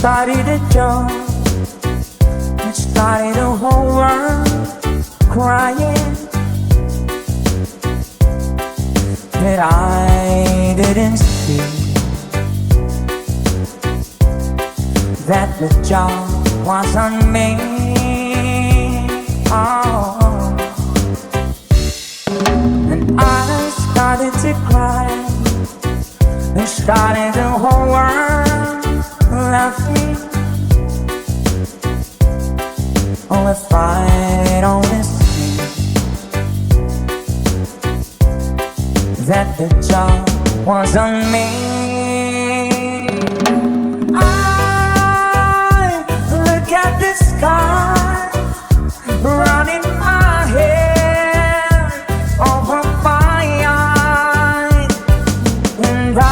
started a joke. It started a whole world crying that I didn't see, that the job was on me. Oh. And I started to cry. It started the whole world laughing. Oh, if I'd only seen that the job was on me. I look at the sky running my head over my eyes, and I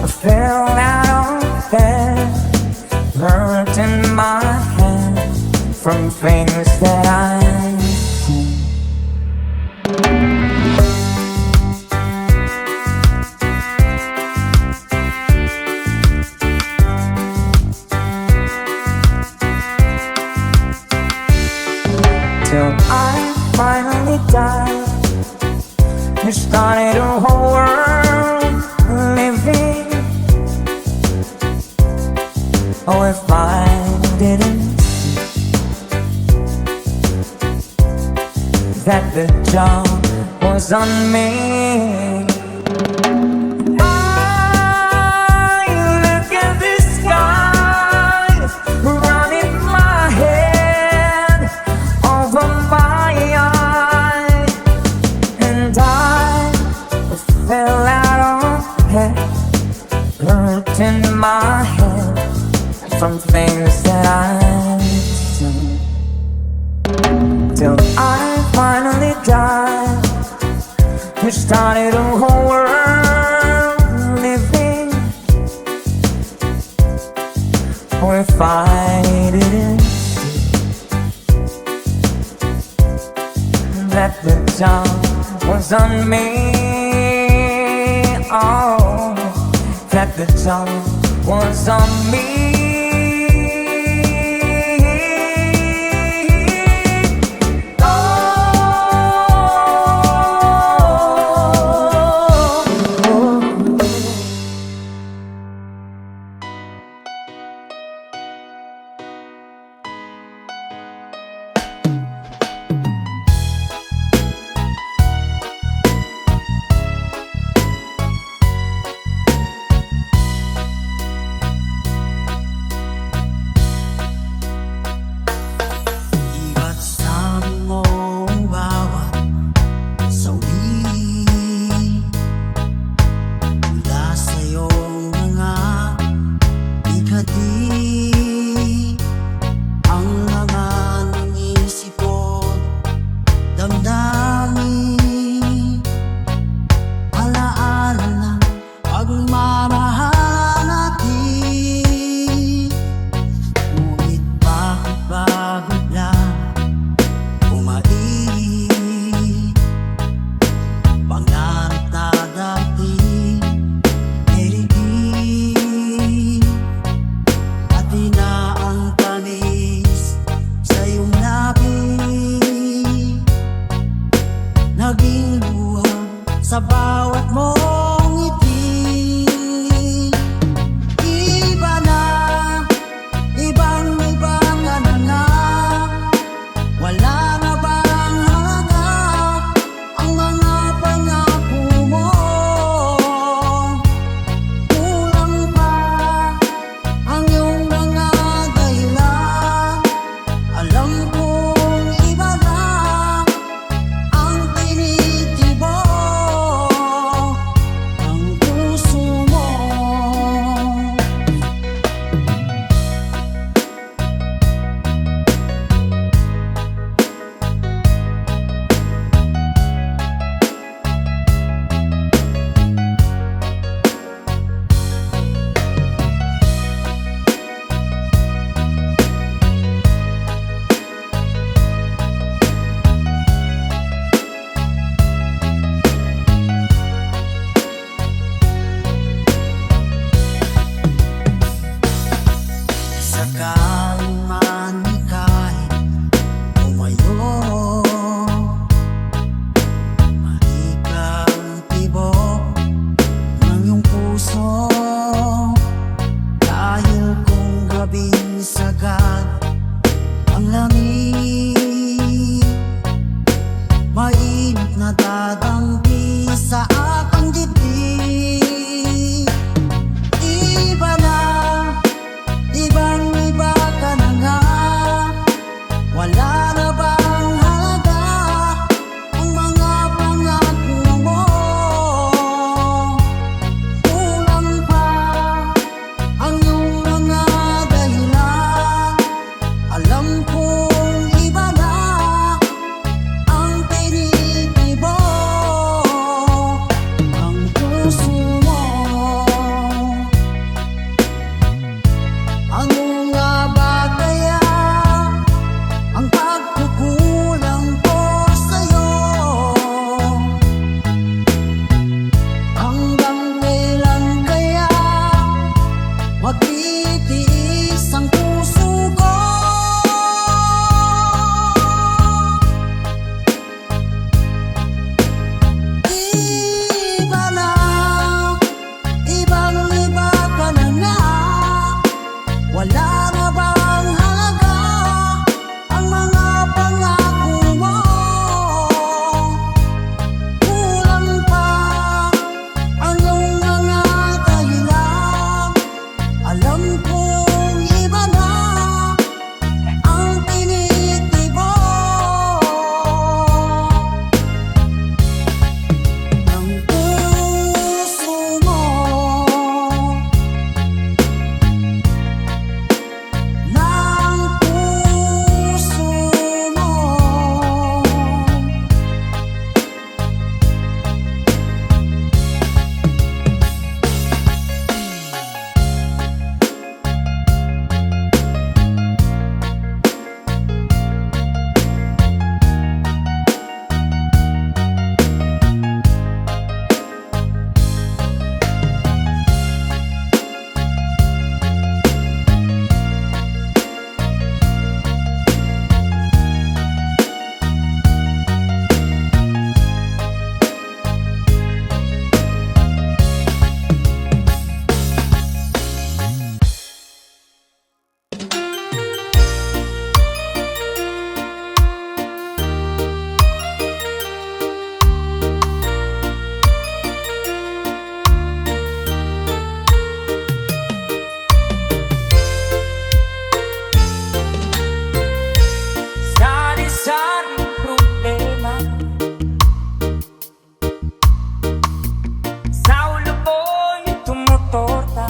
fell out of bed, hurting my head from things that I've seen. Till I finally died. You started a whole world living. Oh, if I didn't that the job was on me. I look at the sky running my head over my eyes, and I fell out of bed, hurting my head from things that I've seen. Till I finally died. You started a whole world living. Oh, if I didn't see that the job was on me. Oh, that the job was on me. magtitiis ang puso ko. Iba na, ibang-iba ka na nga. Wala na bang halaga ang mga pangako mo? Kulang pa ang iyong mga dahilan. Alam kong iba na ang tinitibok ng puso mo, ng puso mo. Sari-saring problema sa ulo ko'y tumutorta.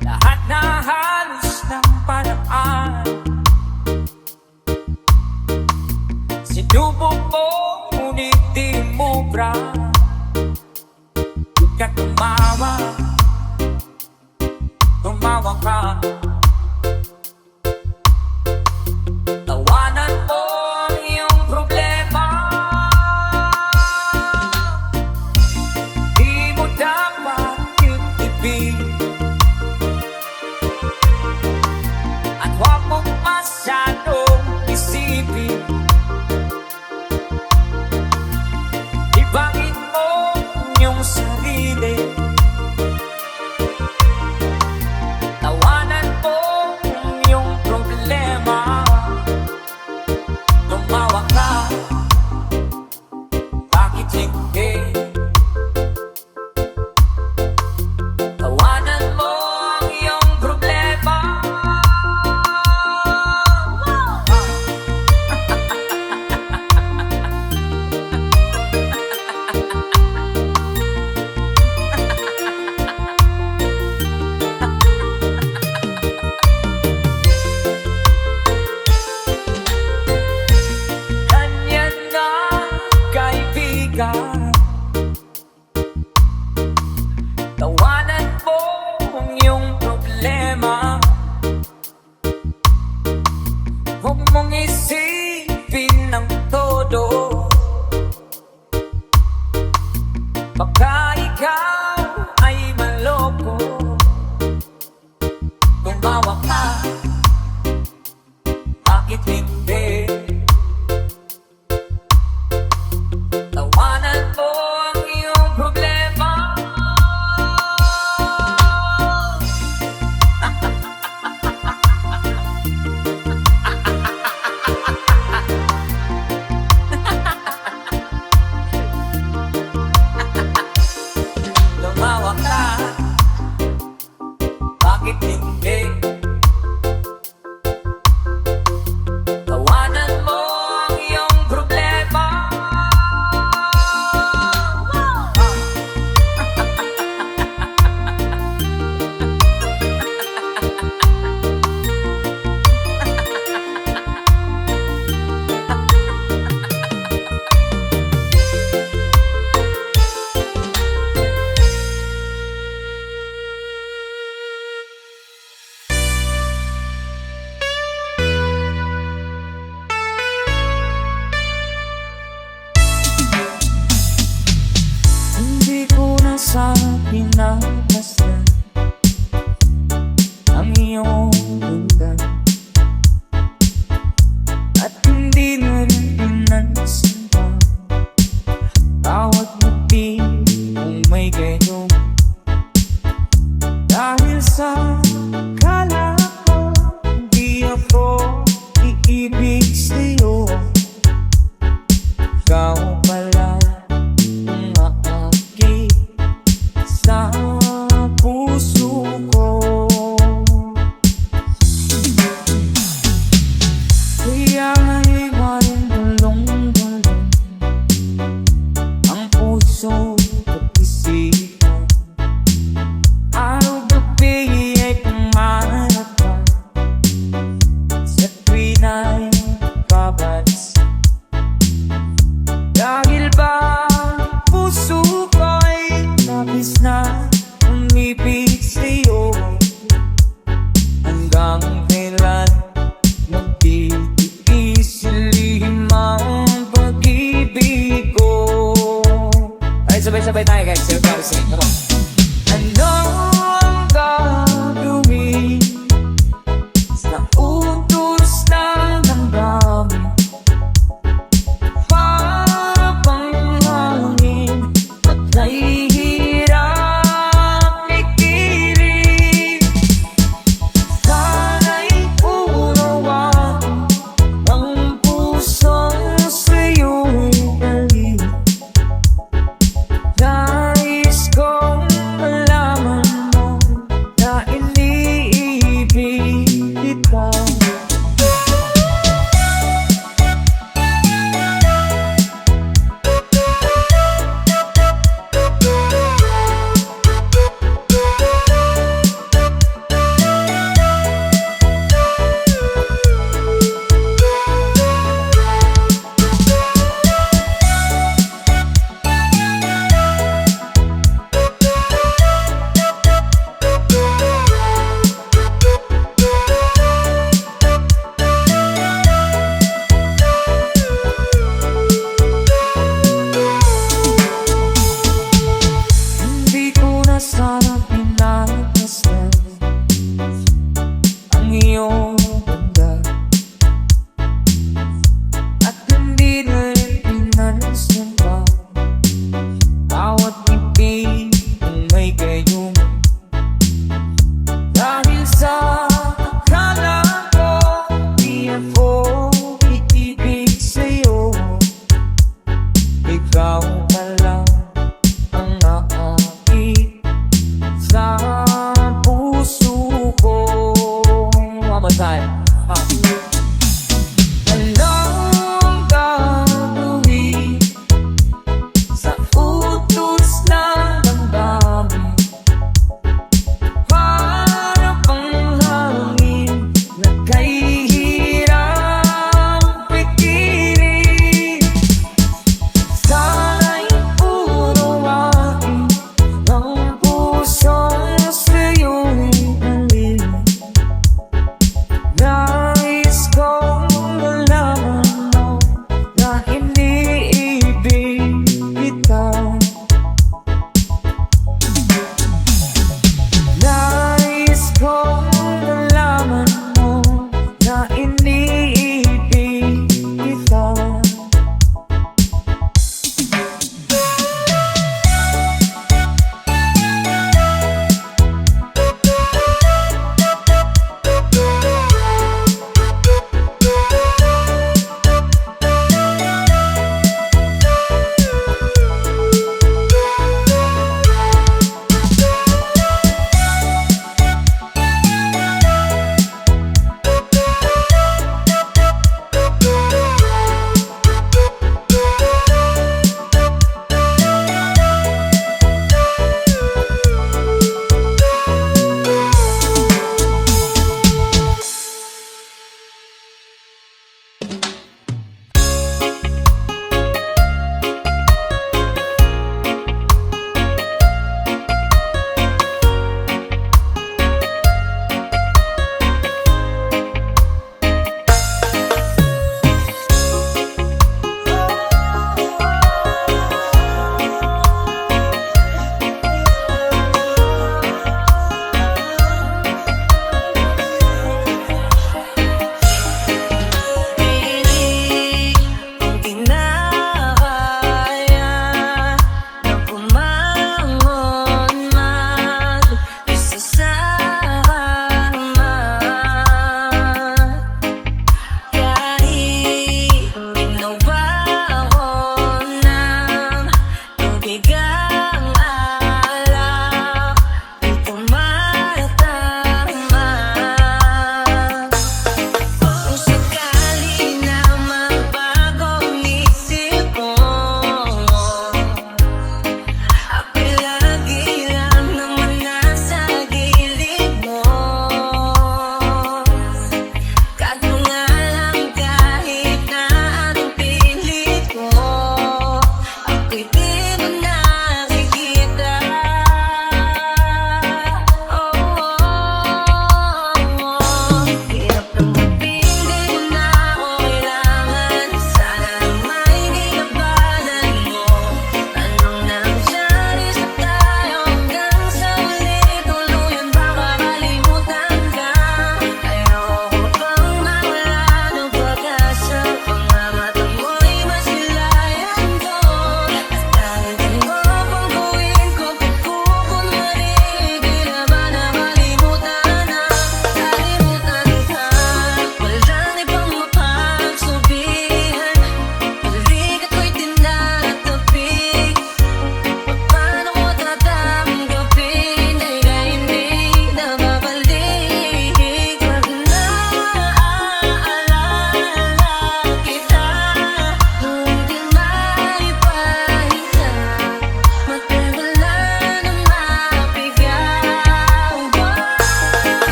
Lahat na halos ng paraan sinubok ko, ngunit di mubra. Huwag ka tumawa, tumawa ka. Tawanan mo ang iyong problema. Di mo dapat itibig at huwag mong masyadong isipin. Ibangin mo ang iyong sarili. Tawanan mo pinamasdan ang iyong ganda at hindi na rin pinansin pa bawat ngiti kung may ganyan. Dahil sa kala ko hindi ako iibig sa'yo, ikaw pala ang aakit sa puso ko. Kaya nga'y maring gulong-gulong ang puso at isipan. Araw-gabi ay pumanap ka sa tuwin ay babalik. Dahil ba puso ko'y labis na umibig sa'yo, hanggang kailan magtitiis lihim ang pag-ibig ko. Ay, sabay-sabay tayo guys, sir, para sing, come on. Ano ang gagawin sa utos ng damdamin? Para bang hangin at nahihirap itigil?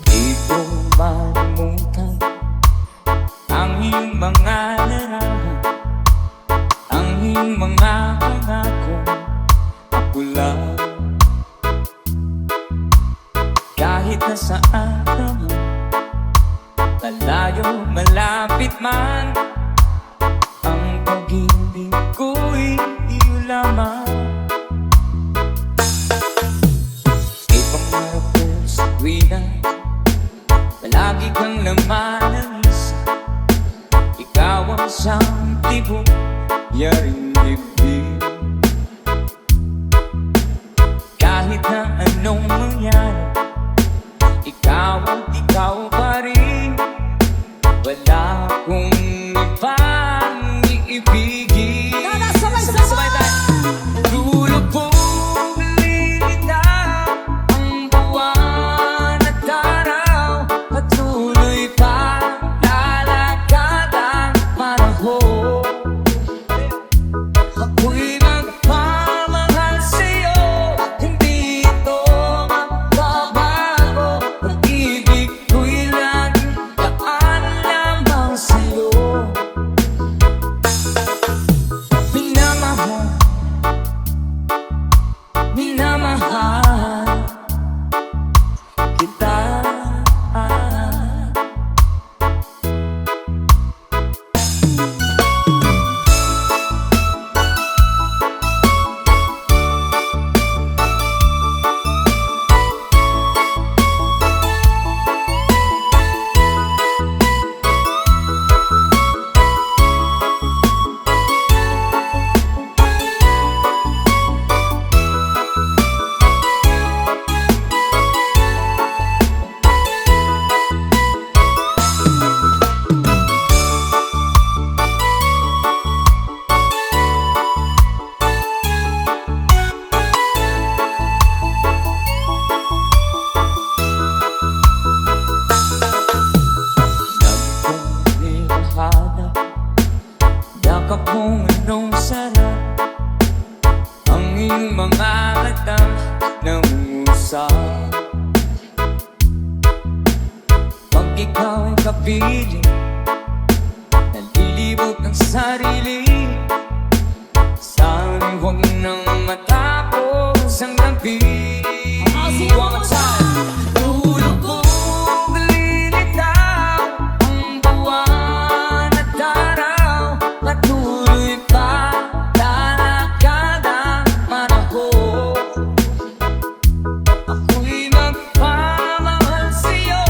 Di ko malimutan ang iyong mga larawan, ang iyong mga pangako. Ako lang, kahit nasaan ka man, malayo, malapit man, ang pag-ibig ko'y iyo lamang. Ipangarap ko sa tuwina, palagi kang laman ng isa. Ikaw ang siyang tibok, yaring dibdib. Kahit na anong mangyari, ikaw at ikaw pa rin. Wala akong ibang iibigin. Sabay-sabay tayo. Lulubog, lilitaw ang buwan at araw, patuloy pa lalakad ang panahon. Ako'y magpamahal sa'yo, hindi ito magbabago. Pag-ibig ko'y laging daan lamang sa'yo. Minamahal, minamahal kita. Nagpumilahada, yakap mong anong sarap, ang iyong mga mata nangungusap. Pag ikaw ay kapiling, nalilibot ng sarili. Sana'y huwag nang matapos ang gabi. One more time. Lulubog, lilitaw ang buwan at araw, patuloy pa lalakad ang panahon. Ako'y magpamahal sa'yo,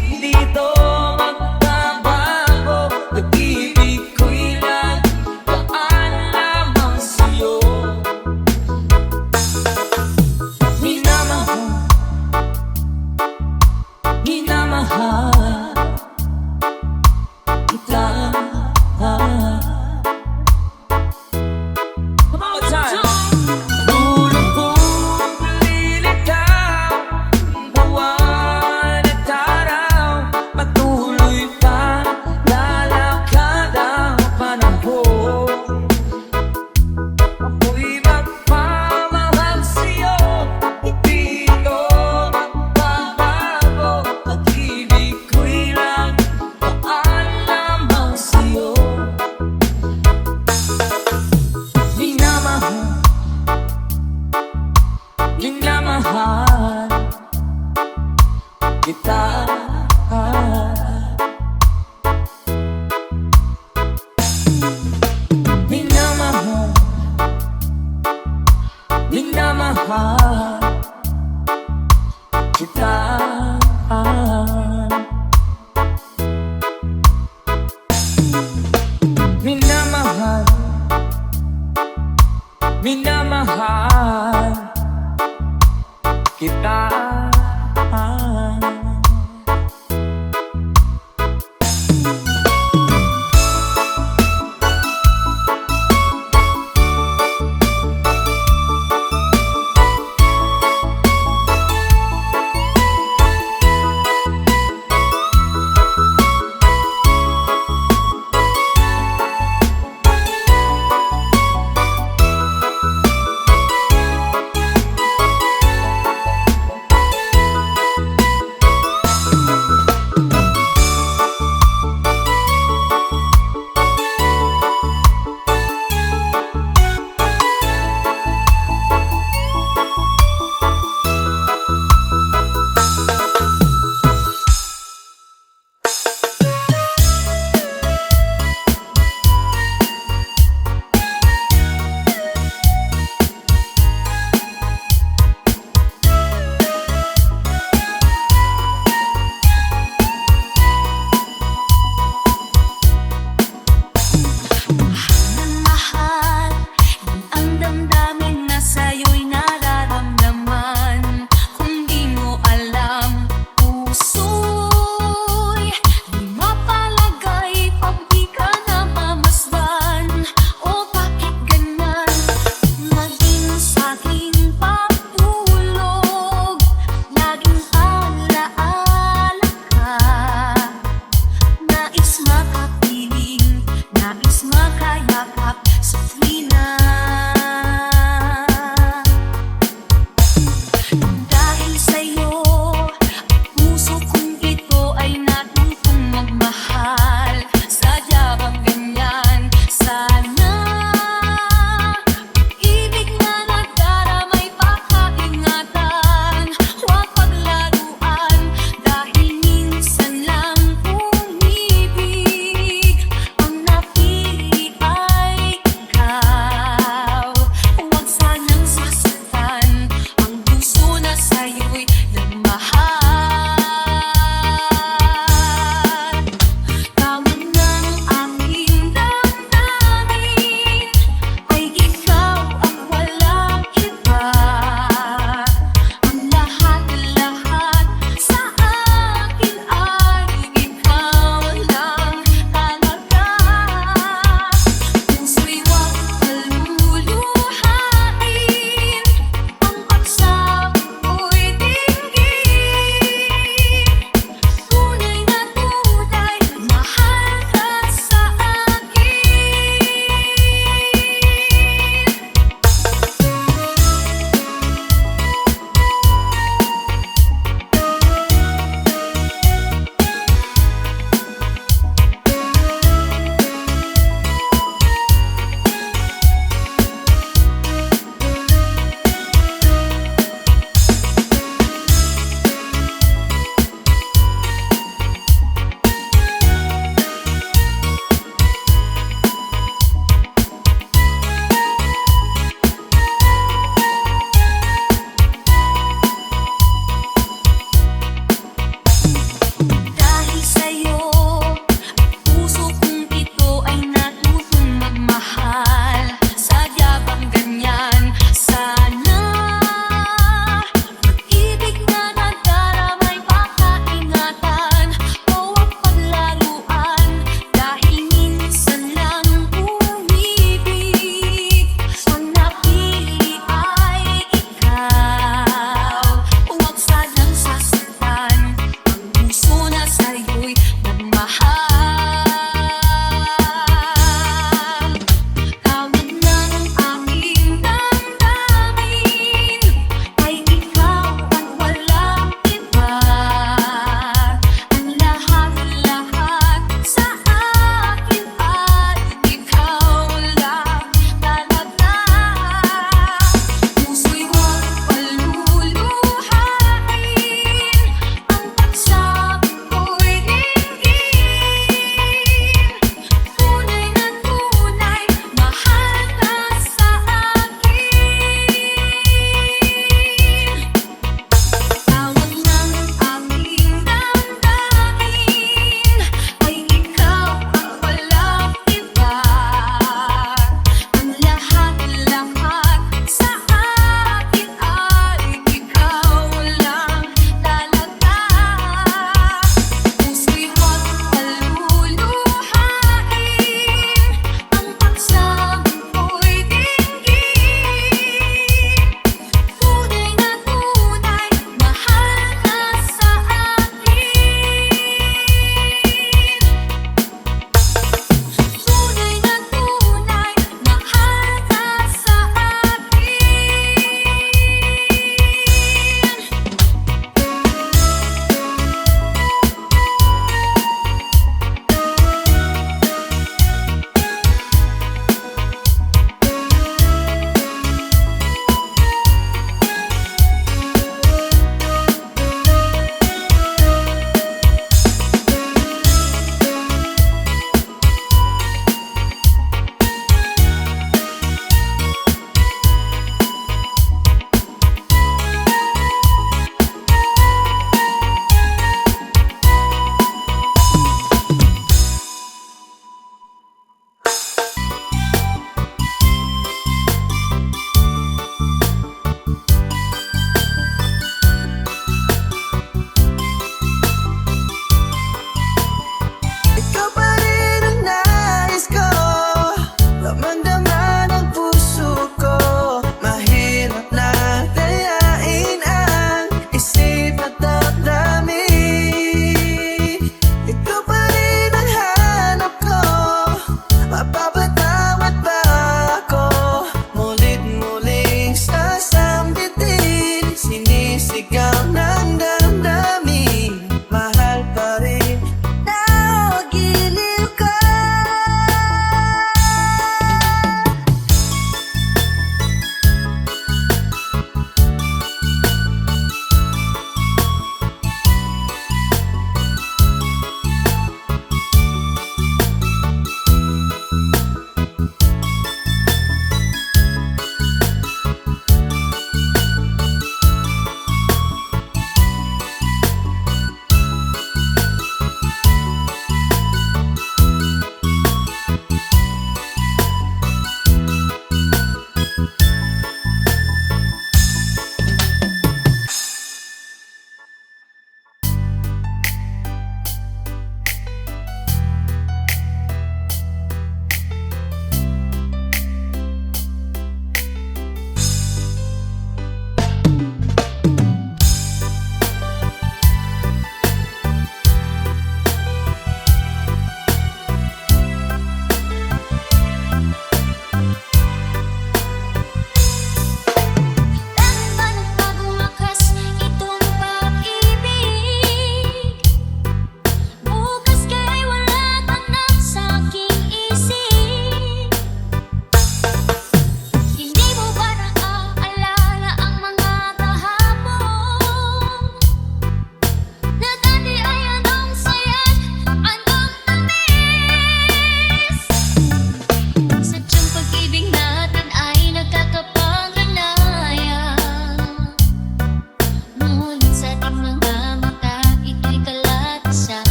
hindi ito magbabago. Pag-ibig ko'y laging daan lamang sa'yo. Minamahal, minamahal kita. One more time. Lulubog, lilitaw ang buwan at araw, patuloy pa lalakad ang panahon. Ako'y magpamahal sa'yo, hindi ito magbabago. Pag-ibig ko'y laging daan lamang sa'yo. Minamahal, minamahal kita. Minamahal, minamahal kita. Minamahal, minamahal kita.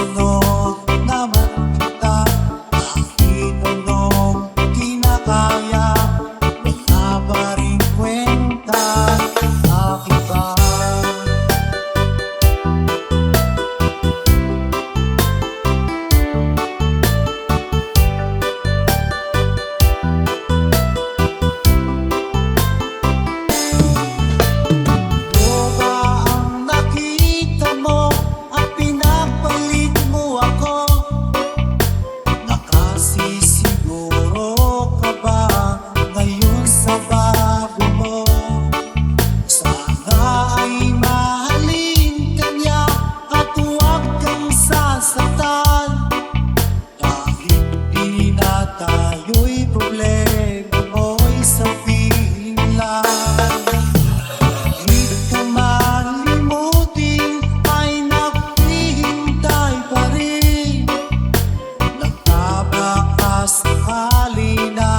Sinusunod naman kita kahit anong kinakaya. Wala pa rin kwenta ang iba. Ano ba ang nakita mo at pinapalit mo ako? Nakasisiguro ka ba ngayon sa bago mo? Sana ay mahalin ka niya at huwag kang sasaktan. Kahit di na tayo'y problema mo'y sabihin lang. Kahit ka malimutin ay naghihintay pa rin. Nagtabaka sakali na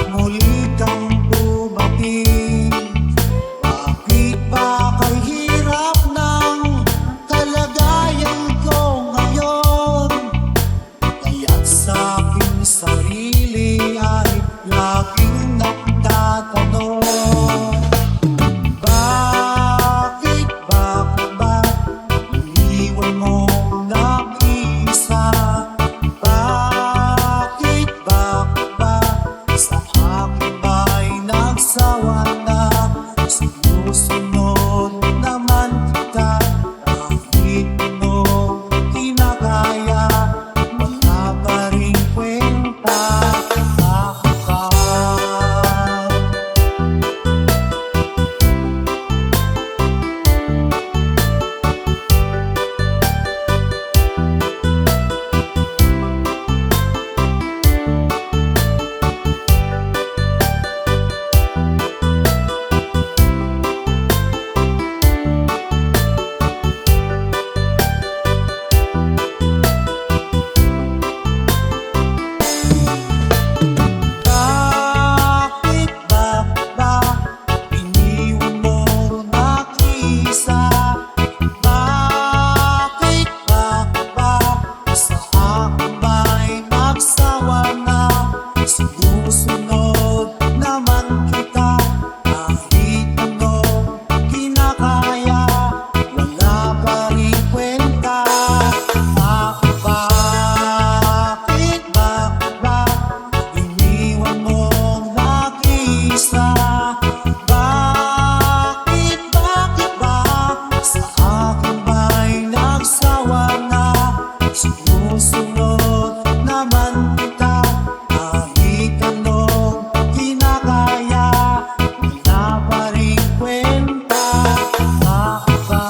muli kang dumating. Bakit ba kay hirap ng kalagayan ko ngayon? Kaya't sa aking sarili ay laging nagtatanong, bakit ba iniwan mo nag-iisa? Bakit ba sa akin ba'y nagsawa na? Sinusunod naman kita kahit anong kinakaya. Wala pa rin kwenta ako ka. Bakit ba iniwan mo nag-iisa? Bakit ba sa akin ba'y nagsawa na? Sinusunod naman kita kahit anong kinakaya. Wala pa rin kwenta ako. Bakit ba iniwan mo nag-iisa? Bakit ba sa akin ba'y nagsawa na? Sinusunod naman kita kahit anong kinakaya. Wala pa rin kwenta ako ba?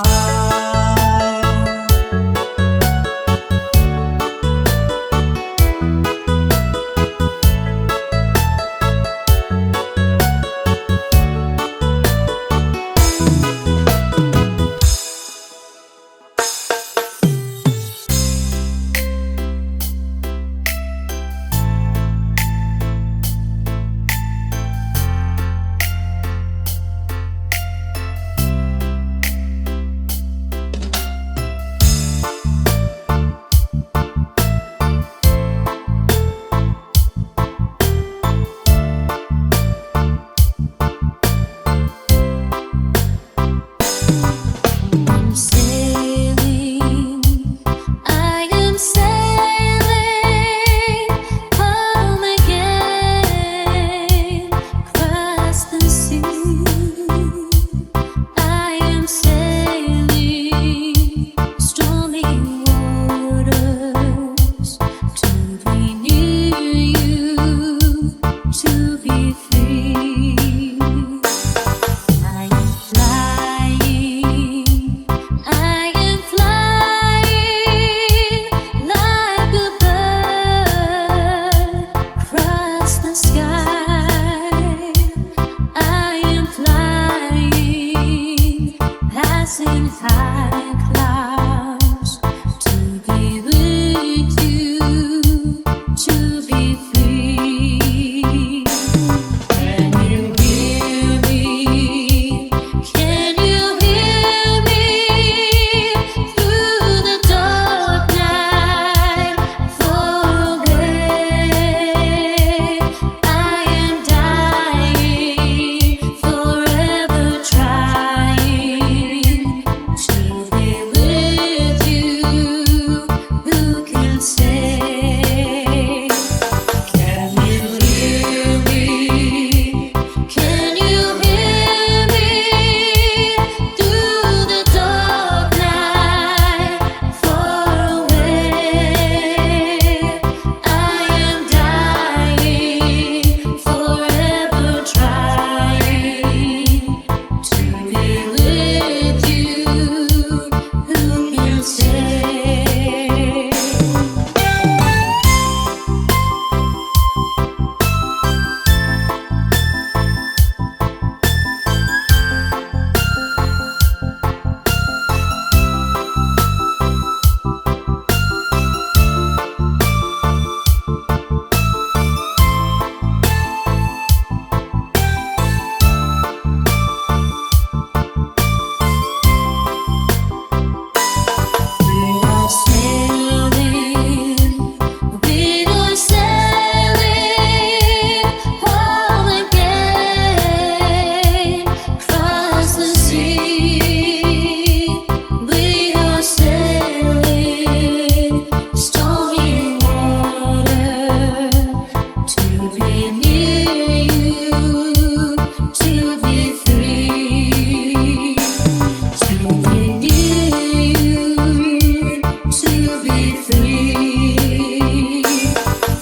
free,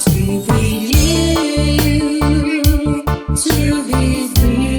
to be you, to be free.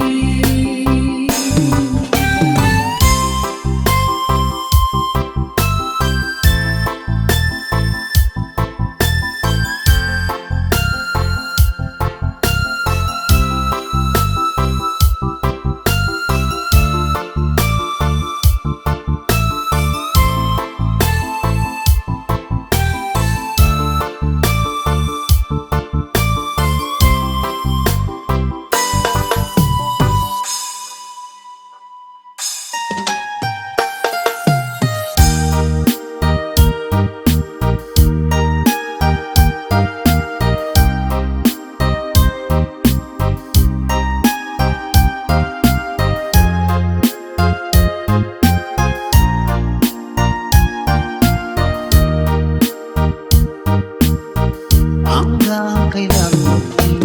Hanggang kailan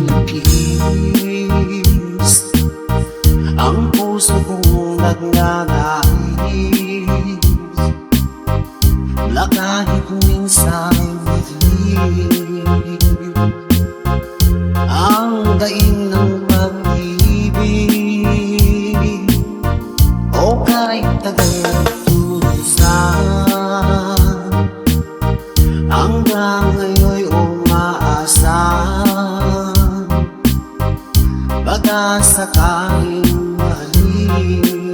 magkikinis ang puso kong nagnanais na kahit minsan madilim ang daing ng pag-ibig o kahit tagal tulisan hanggang ngayon'y umaasan baka sakaling mahalin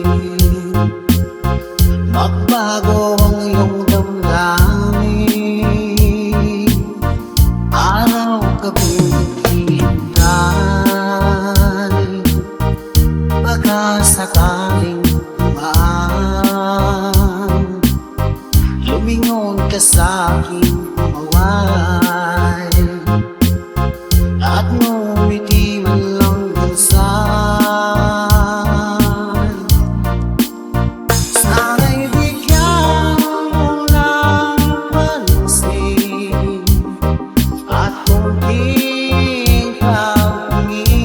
magbago ang iyong damdamin araw-gabi naghihintay baka sakaling dumaan lumingon ka sa'king umaway at ngumiti man lang minsan. Sana'y bigyan mo ng pansin at kunting pagpingin.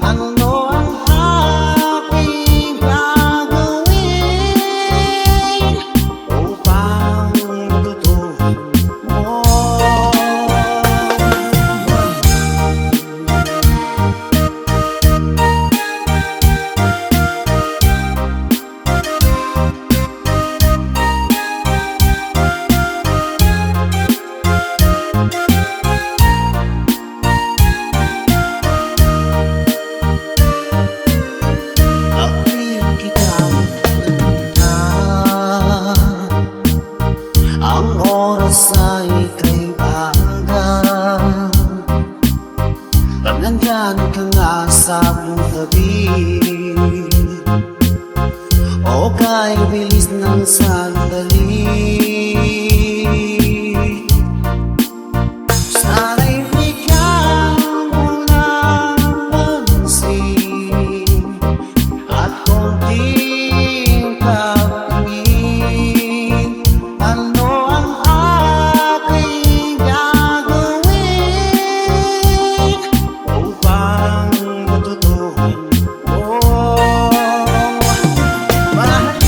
Ano ang aking gagawin upang matutuhan mo? Aking kitang ang oras ay kay bagal pag nandyan ka nga sa aking tabi o kay bilis ng sandali. Sana'y bigyan mo ng pansin at konting pagpingin. Ano ang aking gagawin upang matutuhan mo? Mahalin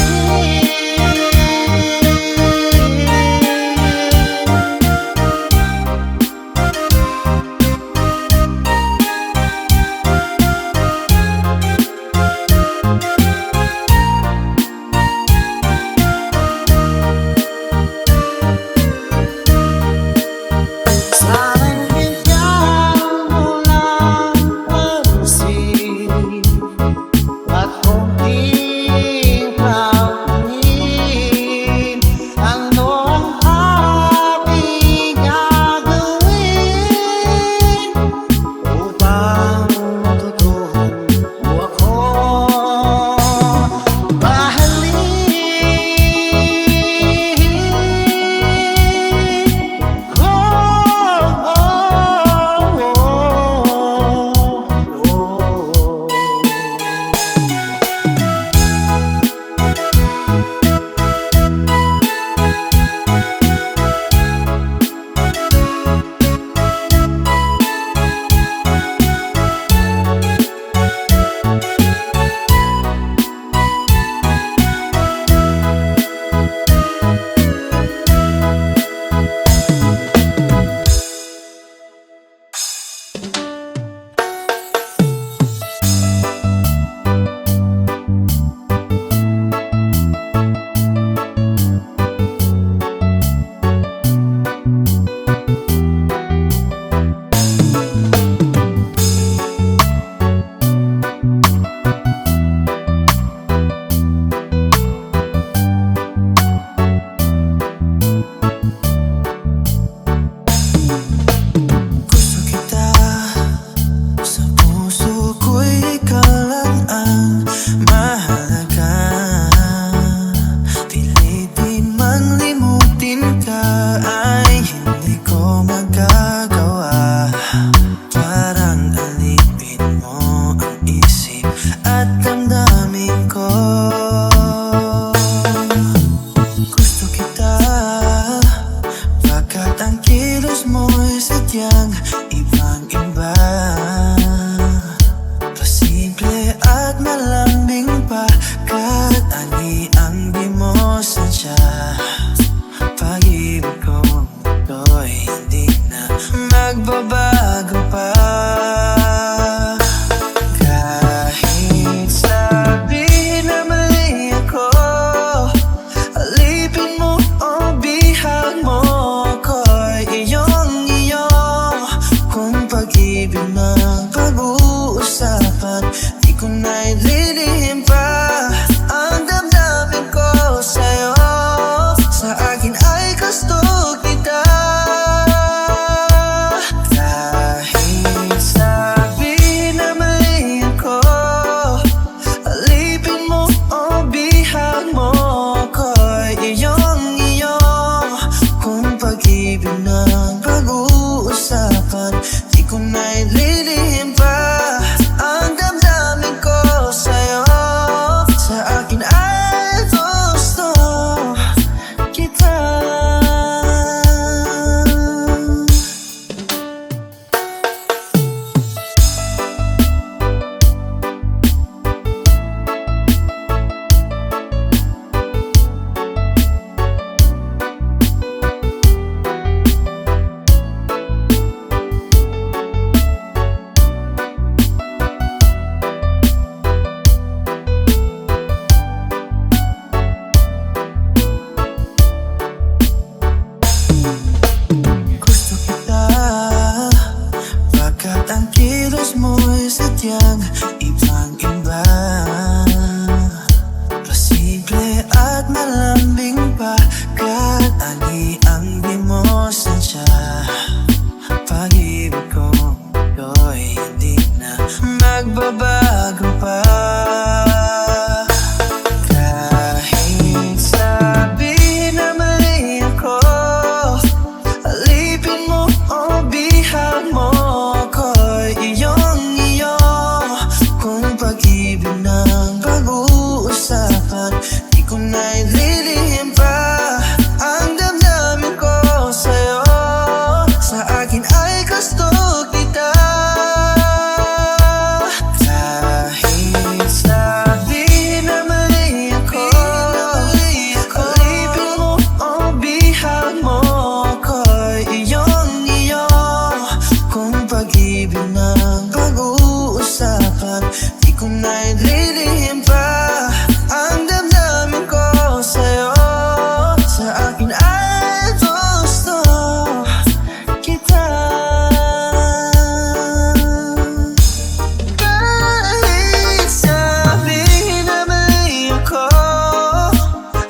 ng ibang-iba. Pasimple at malambing pagkat-ali ang di mo sadya. Pag-ibig ko ko'y hindi na magbabago pa. Kahit sabihin na mali ako, alipin mo o bihag mo, ako'y iyong-iyo. Kung pag-ibig ng pag-uusapan, di ko na ililihim pa ang damdamin ko sa'yo. Sa akin ay gusto kita. Kahit sabihin na mali ako, alipin mo o bihag mo, ako'y iyong-iyo. Kung pag-ibig ng pag-uusapan, di ko na ililihim pa ang damdamin ko sa'yo. Sa akin ay gusto kita. Kahit sabihin na mali ako,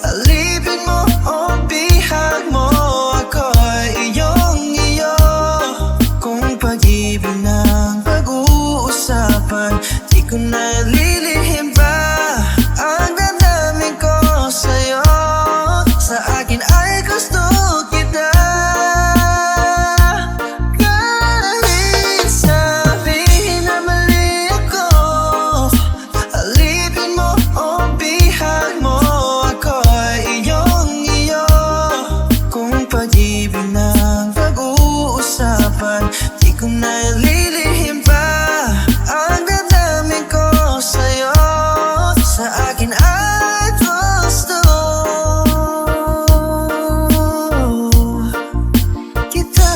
alipin mo o bihag mo, ako'y iyong-iyo. Kung pag-ibig ng pag-uusapan, di ko na lilihim pa ang damdamin ko sa'yo. Sa akin ay gusto kita. Kahit sabihin na mali ako, alipin mo o bihag mo, ako'y iyong-iyo. Kung pag-ibig ng pag-uusapan, di ko na lilihim pa ang damdamin ko sa'yo. Sa akin ay gusto kita.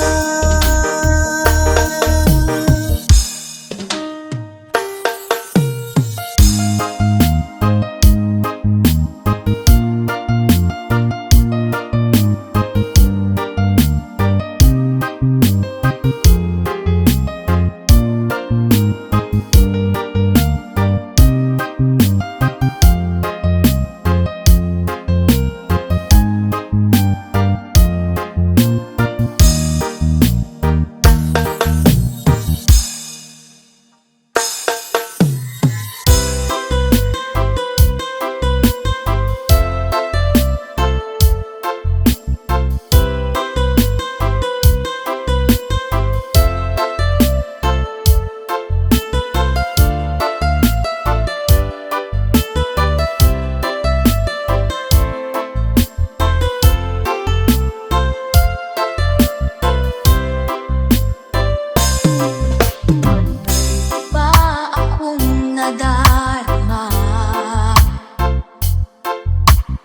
Ba akong nadarama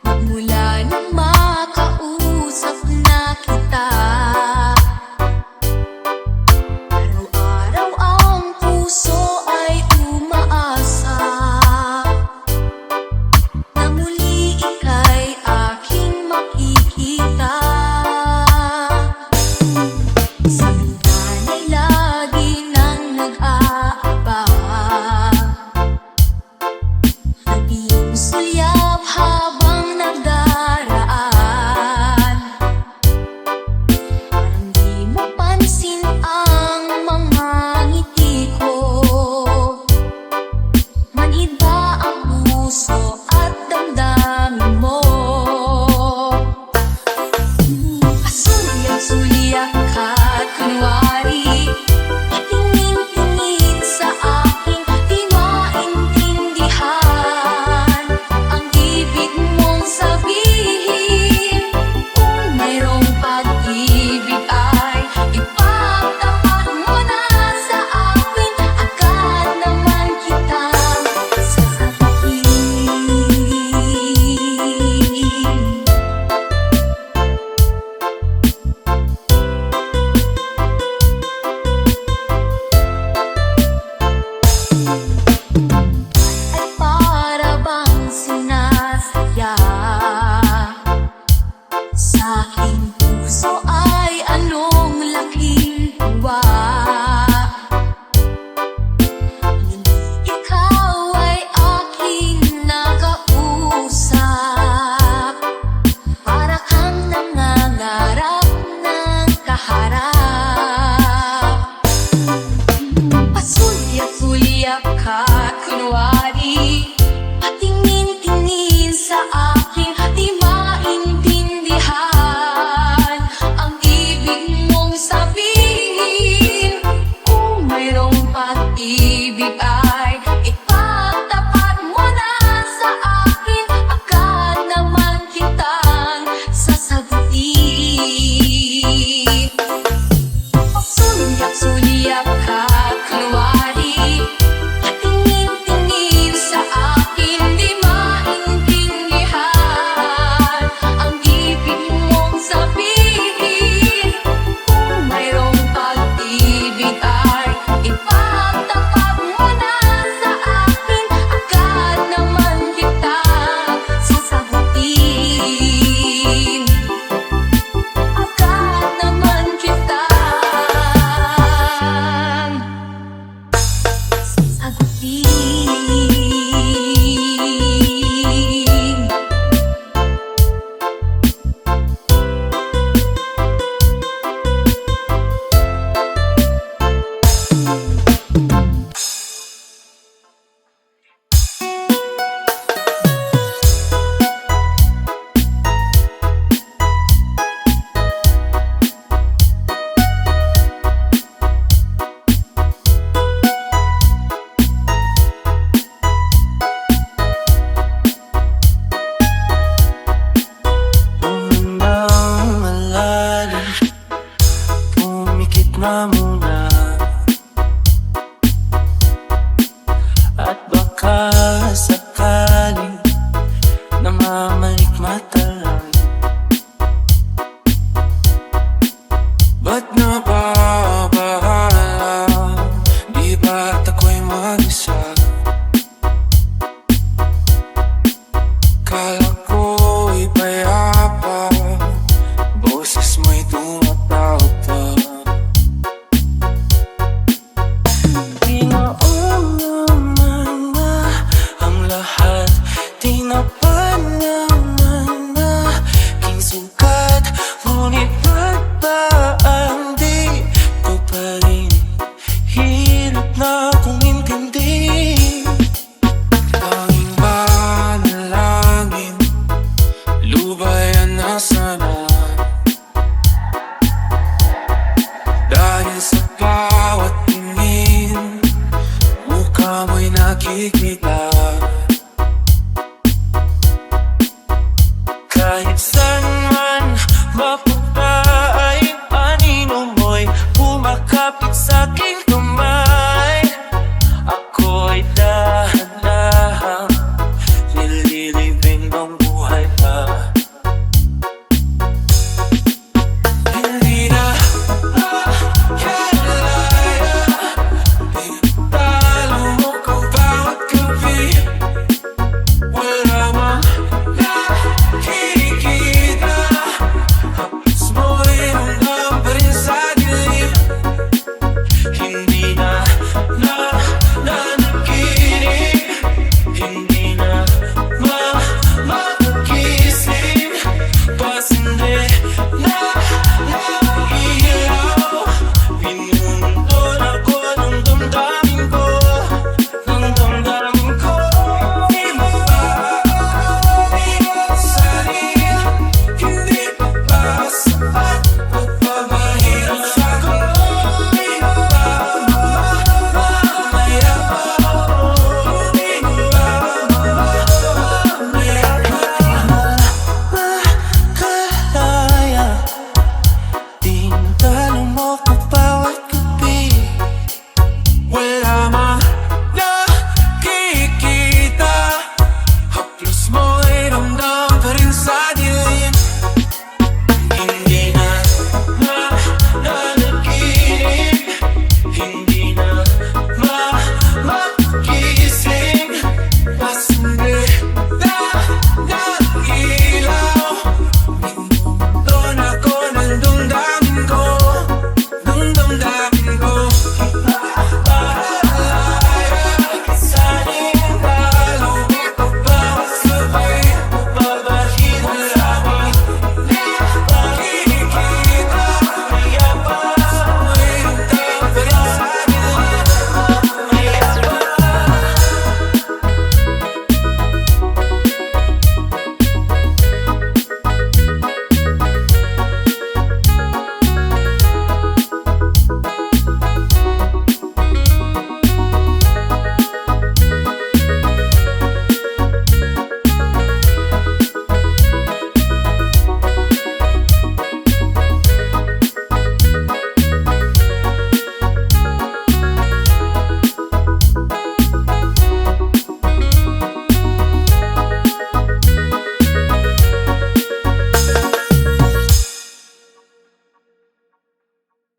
magmula nang makausap na kita. Araw-araw ang puso ay umaasa na muli ika'y aking makikita. Sana'y lagi nang nag-aabang, naging suyap habang nagdaraan. Parang di mo pansin ang mga ngiti ko. Manhid ba ang puso at damdamin mo? Pasulyang-sulyak ka at kasama mo